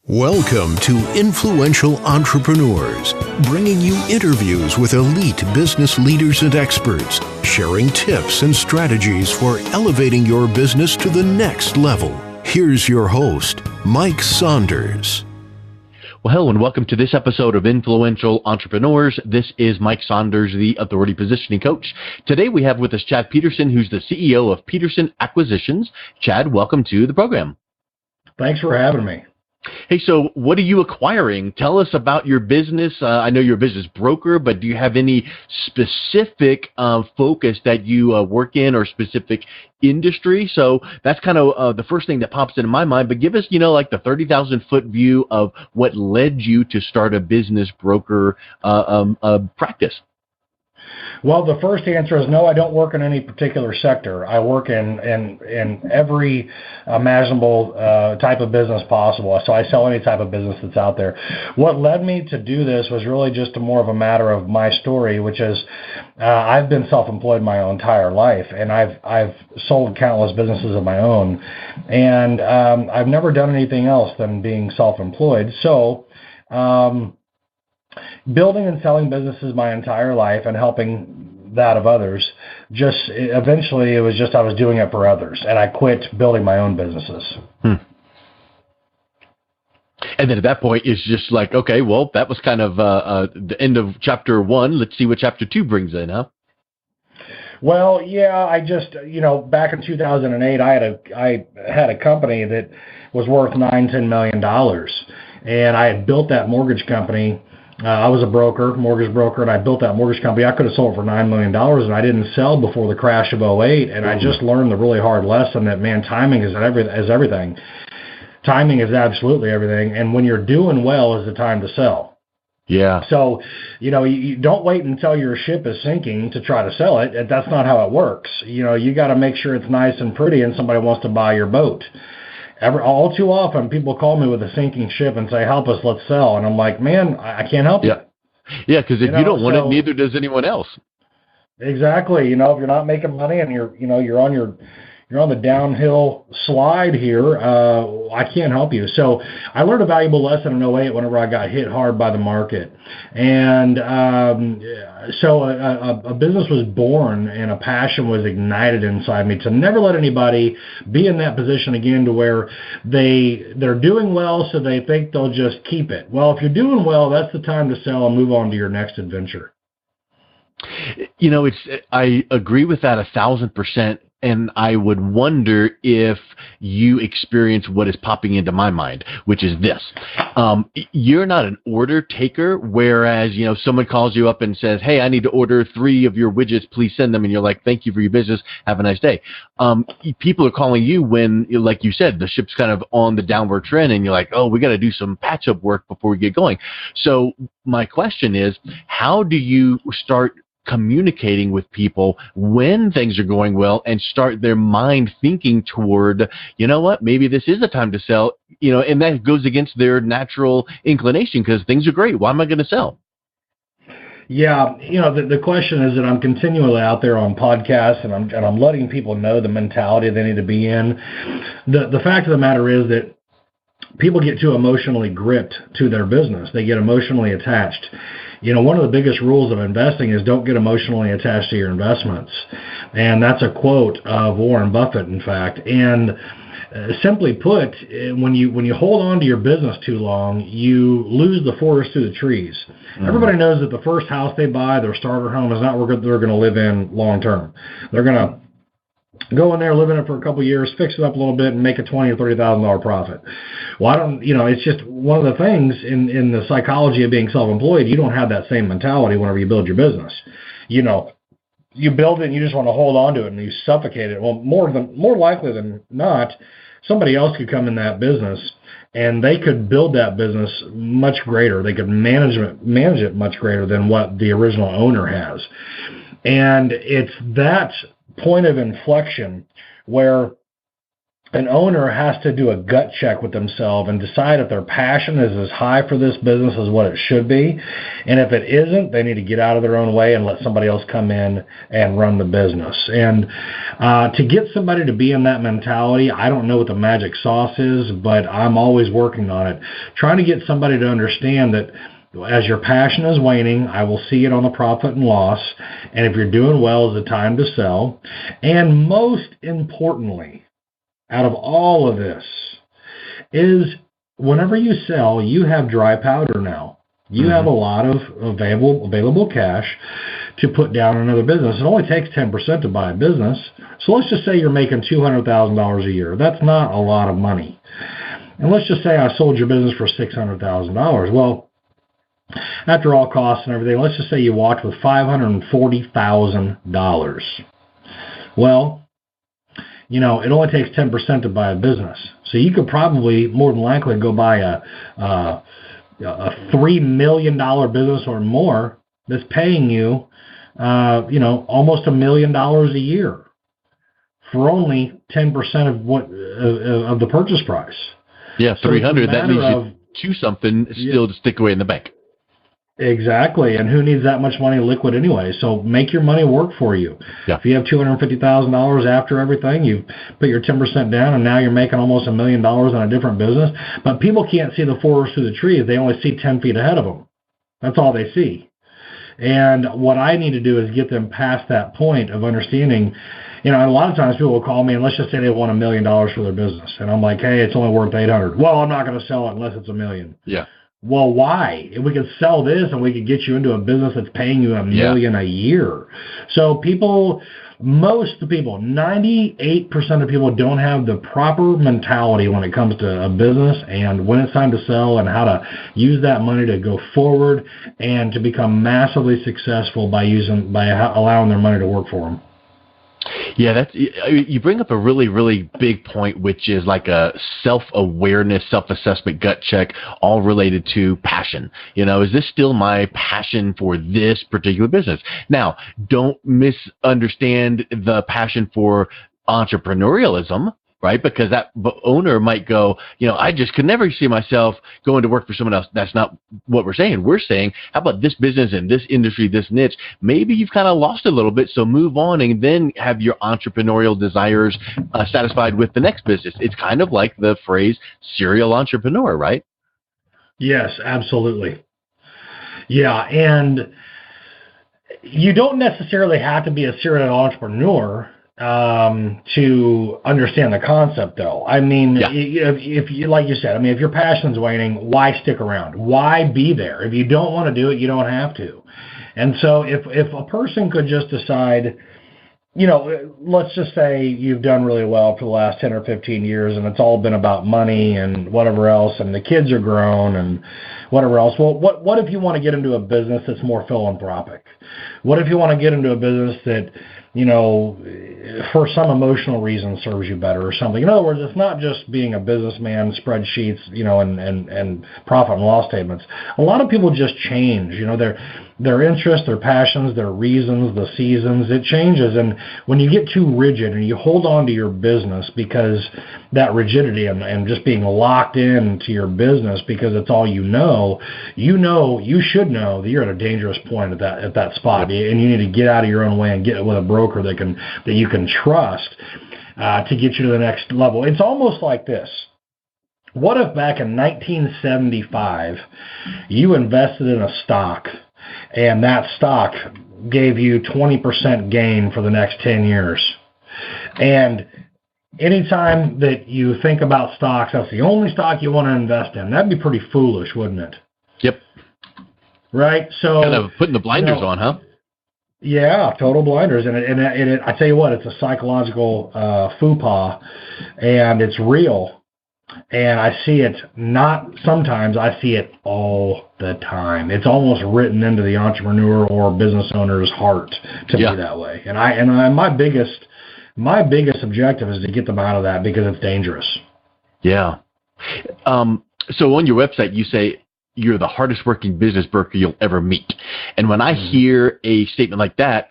Welcome to Influential Entrepreneurs, bringing you interviews with elite business leaders and experts, sharing tips and strategies for elevating your business to the next level. Here's your host, Mike Saunders. Well, hello and welcome to this episode of Influential Entrepreneurs. This is Mike Saunders, the Authority Positioning Coach. Today we have with us Chad Peterson, who's the CEO of Peterson Acquisitions. Chad, welcome to the program. Thanks for having me. Hey, so what are you acquiring? Tell us about your business. I know you're a business broker, but do you have any specific focus that you work in or specific industry? So that's kind of the first thing that pops into my mind. But give us, like the 30,000 foot view of what led you to start a business broker practice. Well, the first answer is no, I don't work in any particular sector. I work in every imaginable type of business possible. So I sell any type of business that's out there. What led me to do this was really just more of a matter of my story, which is I've been self-employed my entire life, and I've sold countless businesses of my own, and I've never done anything else than being self-employed. So building and selling businesses my entire life and helping that of others, eventually it was just I was doing it for others, and I quit building my own businesses. And then at that point, it's just like, okay, well, that was kind of the end of chapter 1. Let's see what chapter 2 brings in, huh? Well, yeah, I just, back in 2008, I had a company that was worth $9-10 million, and I had built that mortgage company. I was a mortgage broker, and I built that mortgage company. I could have sold it for $9 million, and I didn't sell before the crash of '08. And I just learned the really hard lesson that, man, timing is everything. Timing is absolutely everything. And when you're doing well is the time to sell. Yeah. So, you don't wait until your ship is sinking to try to sell it. That's not how it works. You got to make sure it's nice and pretty and somebody wants to buy your boat. All too often, people call me with a sinking ship and say, help us, let's sell. And I'm like, man, I can't help you. Yeah, because if you don't want it, neither does anyone else. Exactly. If you're not making money and you're on the downhill slide here, I can't help you. So I learned a valuable lesson in '08 whenever I got hit hard by the market. And so a business was born and a passion was ignited inside me to never let anybody be in that position again to where they're doing well, so they think they'll just keep it. Well, if you're doing well, that's the time to sell and move on to your next adventure. I agree with that 1,000%. And I would wonder if you experience what is popping into my mind, which is this. You're not an order taker, whereas, someone calls you up and says, hey, I need to order 3 of your widgets. Please send them. And you're like, thank you for your business. Have a nice day. People are calling you when, like you said, the ship's kind of on the downward trend and you're like, oh, we got to do some patch-up work before we get going. So my question is, how do you start communicating with people when things are going well and start their mind thinking toward, maybe this is a time to sell, and that goes against their natural inclination because things are great. Why am I going to sell? Yeah, the question is that I'm continually out there on podcasts and I'm letting people know the mentality they need to be in. The fact of the matter is that people get too emotionally gripped to their business. They get emotionally attached. One of the biggest rules of investing is don't get emotionally attached to your investments. And that's a quote of Warren Buffett, in fact. And simply put, when you hold on to your business too long, you lose the forest through the trees. Mm-hmm. Everybody knows that the first house they buy, their starter home, is not where they're going to live in long term. They're going to go in there, live in it for a couple of years, fix it up a little bit, and make a $20,000 or $30,000 profit. Well, it's just one of the things in the psychology of being self-employed. You don't have that same mentality whenever you build your business. You build it and you just want to hold on to it and you suffocate it. Well, more likely than not, somebody else could come in that business and they could build that business much greater. They could manage it much greater than what the original owner has. And it's that point of inflection where an owner has to do a gut check with themselves and decide if their passion is as high for this business as what it should be. And if it isn't, they need to get out of their own way and let somebody else come in and run the business. And to get somebody to be in that mentality, I don't know what the magic sauce is, but I'm always working on it. Trying to get somebody to understand that as your passion is waning, I will see it on the profit and loss. And if you're doing well, it's the time to sell. And most importantly, out of all of this, is whenever you sell, you have dry powder now. You have a lot of available cash to put down in another business. It only takes 10% to buy a business. So let's just say you're making $200,000 a year. That's not a lot of money. And let's just say I sold your business for $600,000. Well, after all costs and everything, let's just say you walked with $540,000. Well, you know, it only takes 10% to buy a business. So you could probably, more than likely, go buy a $3 million business or more that's paying you, almost $1 million a year for only 10% of the purchase price. Yeah, 300. That means you choose something still to stick away in the bank. Exactly, and who needs that much money liquid anyway? So make your money work for you. Yeah. If you have $250,000 after everything, you put your 10% down, and now you're making almost $1 million on a different business. But people can't see the forest through the trees. They only see 10 feet ahead of them. That's all they see. And what I need to do is get them past that point of understanding. You know, a lot of times people will call me, and let's just say they want $1 million for their business. And I'm like, hey, it's only worth $800,000. Well, I'm not going to sell it unless it's $1 million. Yeah. Well, why? If we could sell this and we could get you into a business that's paying you $1 million a year. So most people, 98% of people don't have the proper mentality when it comes to a business and when it's time to sell and how to use that money to go forward and to become massively successful by allowing their money to work for them. Yeah, you bring up a really, really big point, which is like a self-awareness, self-assessment, gut check, all related to passion. You know, is this still my passion for this particular business? Now, don't misunderstand the passion for entrepreneurialism, right? Because that owner might go, you know, I just could never see myself going to work for someone else. That's not what we're saying. We're saying, how about this business and this industry, this niche? Maybe you've kind of lost a little bit, so move on and then have your entrepreneurial desires satisfied with the next business. It's kind of like the phrase serial entrepreneur, right? Yes, absolutely. Yeah, and you don't necessarily have to be a serial entrepreneur to understand the concept, though. I mean, if you, like you said, I mean, if your passion's waning, why stick around? Why be there? If you don't want to do it, you don't have to. And so if a person could just decide, you know, let's just say you've done really well for the last 10 or 15 years and it's all been about money and whatever else, and the kids are grown and whatever else. Well, what if you want to get into a business that's more philanthropic? What if you want to get into a business that, you know, for some emotional reason serves you better or something? In other words, it's not just being a businessman, spreadsheets, you know, and profit and loss statements. A lot of people just change, you know, their interests, their passions, their reasons, the seasons, it changes. And when you get too rigid and you hold on to your business because that rigidity and just being locked into your business because it's all you should know that you're at a dangerous point at that spot. And you need to get out of your own way and get with a broker that you can trust to get you to the next level. It's almost like this. What if back in 1975 you invested in a stock and that stock gave you 20% gain for the next 10 years? And anytime that you think about stocks, that's the only stock you want to invest in. That'd be pretty foolish, wouldn't it? Yep. Right? So kind of putting the blinders on, huh? Yeah, total blinders. And I tell you what, it's a psychological faux pas, and it's real. And I see it sometimes, I see it all the time. It's almost written into the entrepreneur or business owner's heart to be that way. And my biggest objective is to get them out of that because it's dangerous. Yeah. So on your website, you say you're the hardest working business broker you'll ever meet. And when I hear a statement like that,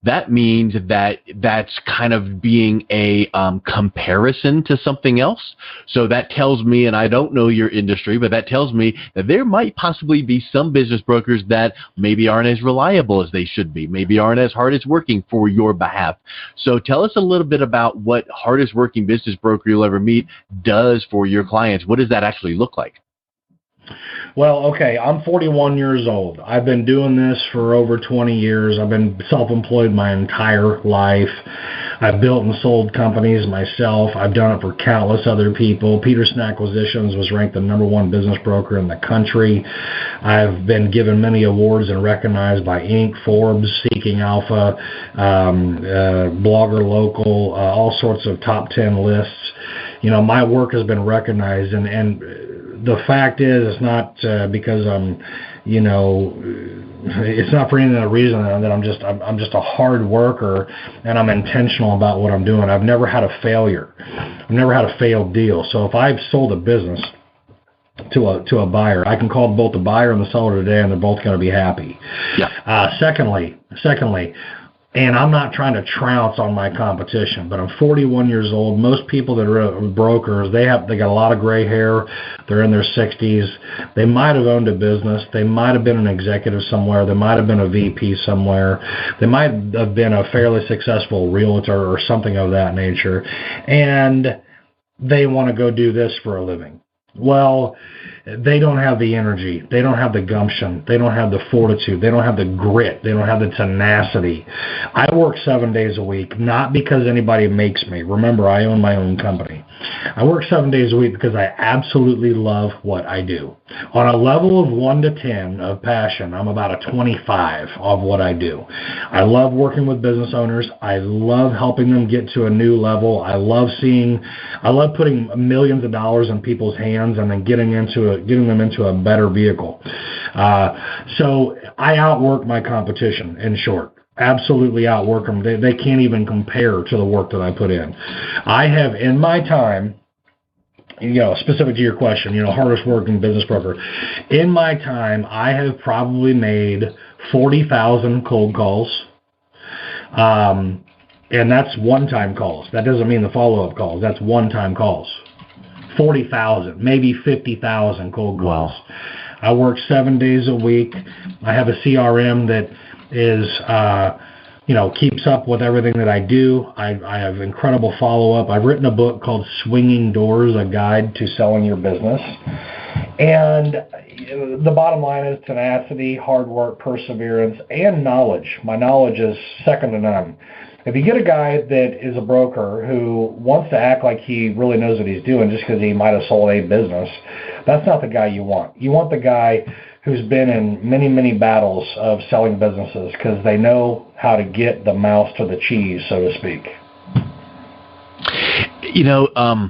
that means that that's kind of being a comparison to something else. So that tells me, and I don't know your industry, but that tells me that there might possibly be some business brokers that maybe aren't as reliable as they should be, maybe aren't as hard as working for your behalf. So tell us a little bit about what hardest working business broker you'll ever meet does for your clients. What does that actually look like? Well, okay, I'm 41 years old. I've been doing this for over 20 years. I've been self-employed my entire life. I've built and sold companies myself. I've done it for countless other people. Peterson Acquisitions was ranked the #1 business broker in the country. I've been given many awards and recognized by Inc., Forbes, Seeking Alpha, Blogger Local, all sorts of top 10 lists. You know, my work has been recognized, and the fact is, it's not because I'm, you know, it's not for any other reason that I'm just a hard worker and I'm intentional about what I'm doing. I've never had a failure. I've never had a failed deal. So if I've sold a business to a buyer, I can call both the buyer and the seller today, and they're both going to be happy. Yeah. Secondly, and I'm not trying to trounce on my competition, but I'm 41 years old. Most people that are brokers, they got a lot of gray hair. They're in their 60s. They might have owned a business. They might have been an executive somewhere. They might have been a VP somewhere. They might have been a fairly successful realtor or something of that nature, and they want to go do this for a living. Well, they don't have the energy. They don't have the gumption. They don't have the fortitude. They don't have the grit. They don't have the tenacity. I work 7 days a week, not because anybody makes me. Remember, I own my own company. I work 7 days a week because I absolutely love what I do. On a level of 1 to 10 of passion, I'm about a 25 of what I do. I love working with business owners. I love helping them get to a new level. I love putting millions of dollars in people's hands and then getting them into a better vehicle. So I outwork my competition, in short. Absolutely outwork them. They can't even compare to the work that I put in. I have, in my time, you know, specific to your question, you know, hardest working business broker. In my time, I have probably made 40,000 cold calls. And that's one-time calls. That doesn't mean the follow-up calls. That's one-time calls. 40,000, maybe 50,000 cold calls. Wow. I work 7 days a week. I have a CRM that is, keeps up with everything that I do. I have incredible follow-up. I've written a book called Swinging Doors, A Guide to Selling Your Business. And the bottom line is tenacity, hard work, perseverance, and knowledge. My knowledge is second to none. If you get a guy that is a broker who wants to act like he really knows what he's doing just because he might have sold a business, that's not the guy you want. You want the guy who's been in many, many battles of selling businesses because they know how to get the mouse to the cheese, so to speak. You know,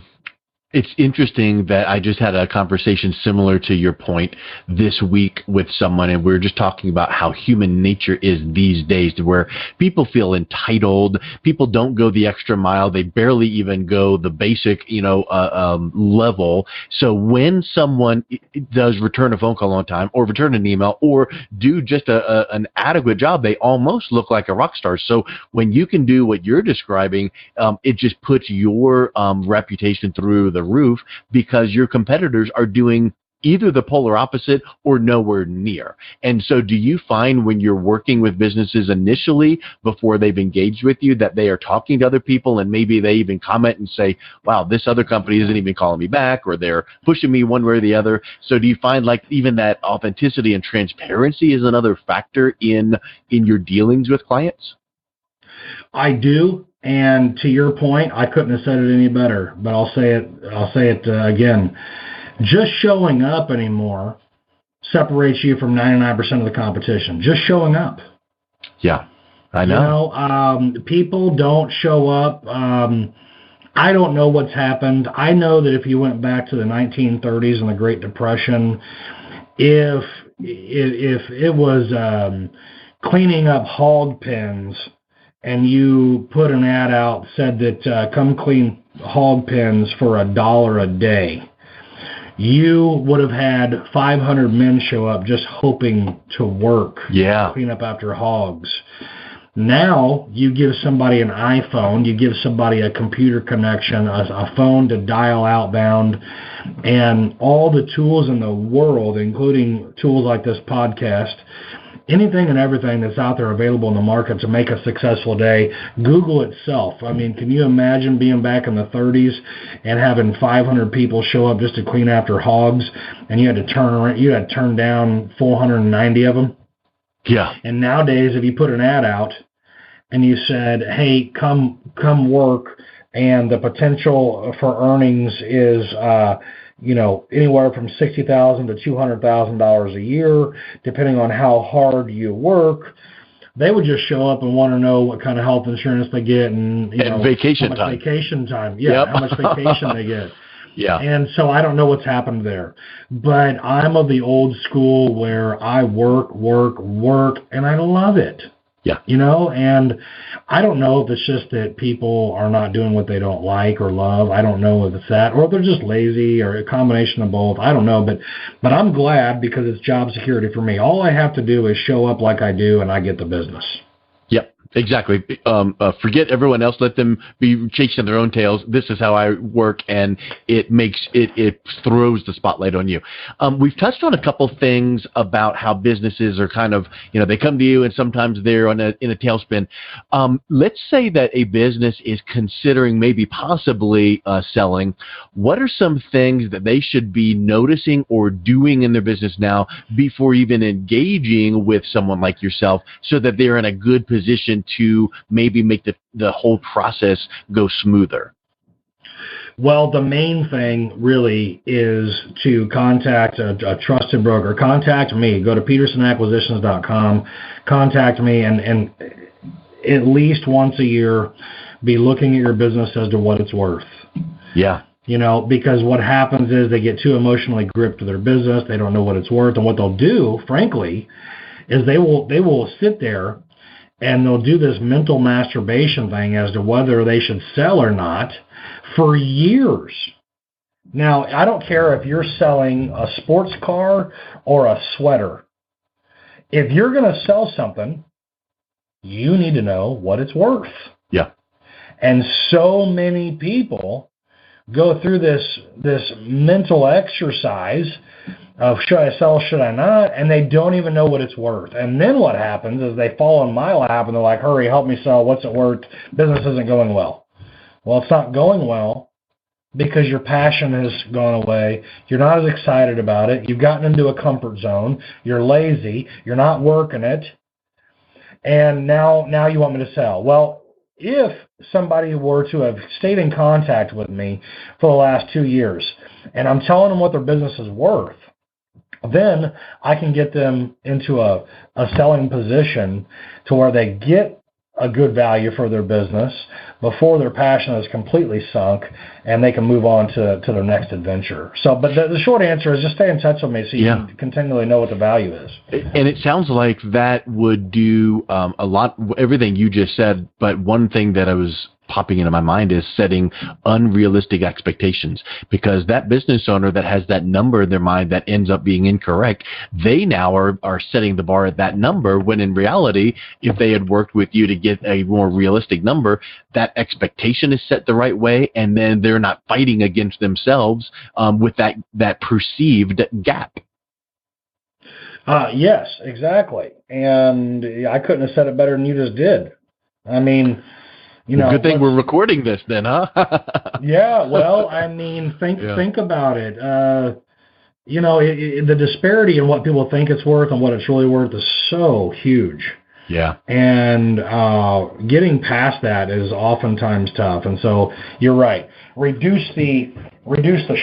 it's interesting that I just had a conversation similar to your point this week with someone, and we were just talking about how human nature is these days, where people feel entitled. People don't go the extra mile. They barely even go the basic, level. So when someone does return a phone call on time, or return an email, or do just an adequate job, they almost look like a rock star. So when you can do what you're describing, it just puts your reputation through the roof, because your competitors are doing either the polar opposite or nowhere near. And so do you find when you're working with businesses initially, before they've engaged with you, that they are talking to other people and maybe they even comment and say, wow, this other company isn't even calling me back, or they're pushing me one way or the other? So do you find like even that authenticity and transparency is another factor in your dealings with clients? I do. And to your point, I couldn't have said it any better, but I'll say it again. Just showing up anymore separates you from 99% of the competition. Just showing up. Yeah, I know. People don't show up. I don't know what's happened. I know that if you went back to the 1930s and the Great Depression, if it was cleaning up hog pens, and you put an ad out, said that come clean hog pens for $1 a day, you would have had 500 men show up just hoping to work, clean up after hogs. Now you give somebody an iPhone, you give somebody a computer connection, a phone to dial outbound, and all the tools in the world, including tools like this podcast, anything and everything that's out there available in the market to make a successful day. Google itself. I mean, can you imagine being back in the 30s and having 500 people show up just to clean after hogs, and you had to turn down 490 of them? Yeah. And nowadays, if you put an ad out and you said, "Hey, come work," and the potential for earnings is anywhere from $60,000 to $200,000 a year, depending on how hard you work, they would just show up and want to know what kind of health insurance they get and vacation how much time. Vacation time. Yeah, yep. How much vacation they get. Yeah. And so I don't know what's happened there, but I'm of the old school where I work, and I love it. Yeah. And I don't know if it's just that people are not doing what they don't like or love. I don't know if it's that, or they're just lazy, or a combination of both. I don't know, but I'm glad, because it's job security for me. All I have to do is show up like I do, and I get the business. Yep. Exactly. Forget everyone else. Let them be chasing their own tails. This is how I work, and it throws the spotlight on you. We've touched on a couple things about how businesses are kind of, they come to you and sometimes they're in a tailspin. Let's say that a business is considering maybe possibly selling. What are some things that they should be noticing or doing in their business now before even engaging with someone like yourself, so that they're in a good position to maybe make the whole process go smoother? Well, the main thing really is to contact a trusted broker. Contact me. Go to petersonacquisitions.com. Contact me, and at least once a year, be looking at your business as to what it's worth. Yeah. Because what happens is they get too emotionally gripped to their business. They don't know what it's worth. And what they'll do, frankly, is they will sit there and they'll do this mental masturbation thing as to whether they should sell or not for years. Now, I don't care if you're selling a sports car or a sweater. If you're going to sell something, you need to know what it's worth. Yeah. And so many people go through this mental exercise of should I sell, should I not, and they don't even know what it's worth. And then what happens is they fall in my lap and they're like, hurry, help me sell, what's it worth? Business isn't going well. Well, it's not going well because your passion has gone away. You're not as excited about it. You've gotten into a comfort zone. You're lazy. You're not working it. And now you want me to sell. Well, if somebody were to have stayed in contact with me for the last 2 years and I'm telling them what their business is worth, then I can get them into a selling position to where they get a good value for their business before their passion is completely sunk, and they can move on to their next adventure. So, but the short answer is just stay in touch with me so you can continually know what the value is. And it sounds like that would do a lot, everything you just said, but one thing that I was popping into my mind is setting unrealistic expectations, because that business owner that has that number in their mind that ends up being incorrect, they now are setting the bar at that number, when in reality, if they had worked with you to get a more realistic number, that expectation is set the right way, and then they're not fighting against themselves with that perceived gap. Yes, exactly. And I couldn't have said it better than you just did. I mean, good thing we're recording this then, huh? Yeah, well, I mean, think about it. The disparity in what people think it's worth and what it's really worth is so huge. Yeah. And getting past that is oftentimes tough. And so you're right. Reduce the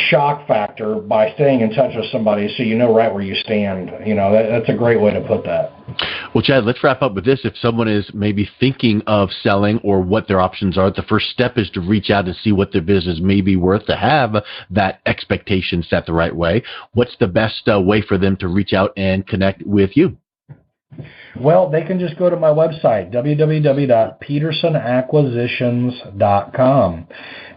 shock factor by staying in touch with somebody so you know right where you stand. That's a great way to put that. Well, Chad, let's wrap up with this. If someone is maybe thinking of selling or what their options are, the first step is to reach out and see what their business may be worth, to have that expectation set the right way. What's the best way for them to reach out and connect with you? Well, they can just go to my website, www.petersonacquisitions.com.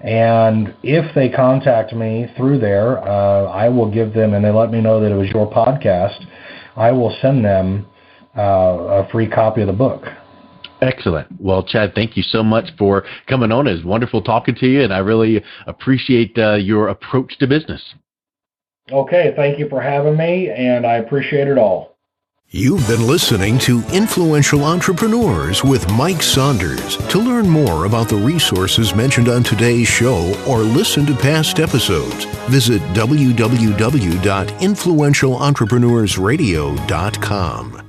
And if they contact me through there, I will give them, and they let me know that it was your podcast, I will send them a free copy of the book. Excellent. Well, Chad, thank you so much for coming on. It's wonderful talking to you, and I really appreciate your approach to business. Okay, thank you for having me, and I appreciate it all. You've been listening to Influential Entrepreneurs with Mike Saunders. To learn more about the resources mentioned on today's show or listen to past episodes, visit www.influentialentrepreneurssradio.com.